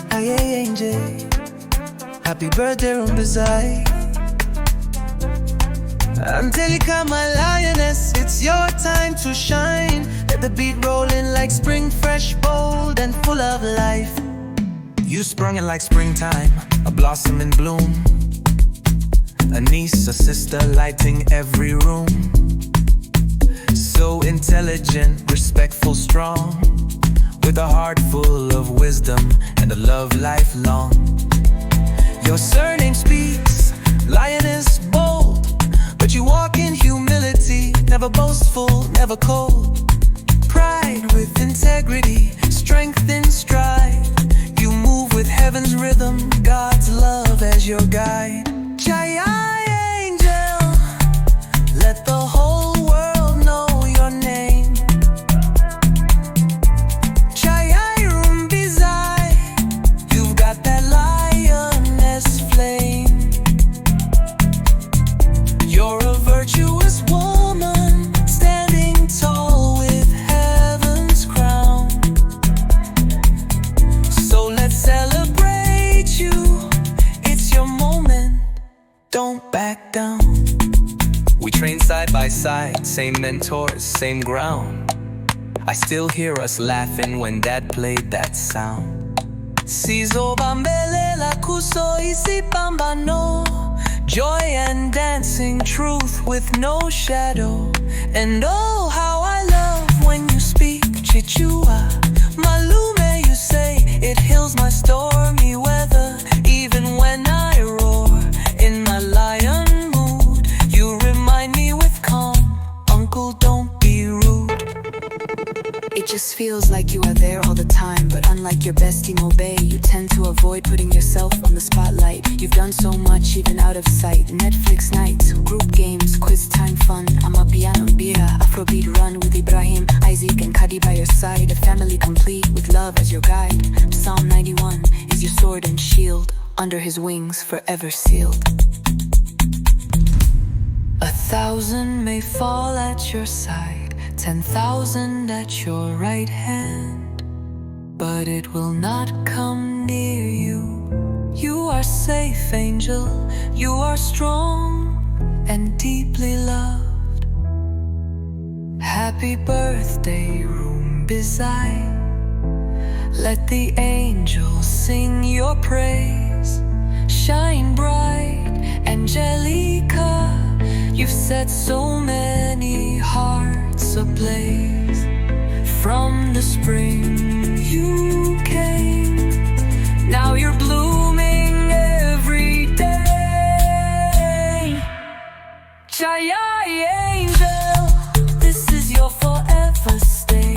Chayai Angel, happy birthday Rumbidzai Angelica, my lioness, it's your time to shine. Let the beat roll in like spring, fresh, bold, and full of life. You sprung in like springtime, a blossom in bloom, a niece, a sister lighting every room. So intelligent, respectful, strong, with a heart full of wisdom and a love lifelong. Your surname speaks, lioness, bold, but you walk in humility, never boastful, never cold. Pride with integrity, strength in stride. You move with heaven's rhythm, God's love as your guide. Chayai Angel, let the whole world know your name. Chayai Rumbidzai, you've got that lioness flame. You're a virtuous woman, standing tall with heaven's crown. So let's celebrate you, it's your moment, don't back down. We train side by side, same mentors, same ground. I still hear us laughing when Dad played that sound. Sizobambelela kuso isipambano, joy and dancing, truth with no shadow. And oh, how I love when you speak Chichewa. Malume, you say, it heals my stormy weather. Even when I roar in my lion mood, you remind me with calm, Uncle, don't be rude. It just feels like you are there all the time, but unlike your bestie Mobe, you tend to avoid putting yourself on the spotlight. You've done so much even out of sight. Netflix nights, group games, quiz time fun, Amapiano, Bira, Afrobeat run with Ibrahim, Isaac and Kadi by your side. A family complete with love as your guide. Psalm 91 is your sword and shield, under his wings forever sealed. 1,000 may fall at your side, 10,000 at your right hand, but it will not come near you. You are safe, angel, you are strong and deeply loved. Happy birthday, Rumbidzai. Let the angels sing your praise. Shine bright, Angelica, you've set so many hearts ablaze. From the spring you came, now you're blooming every day. Chayai Angel, this is your forever stay.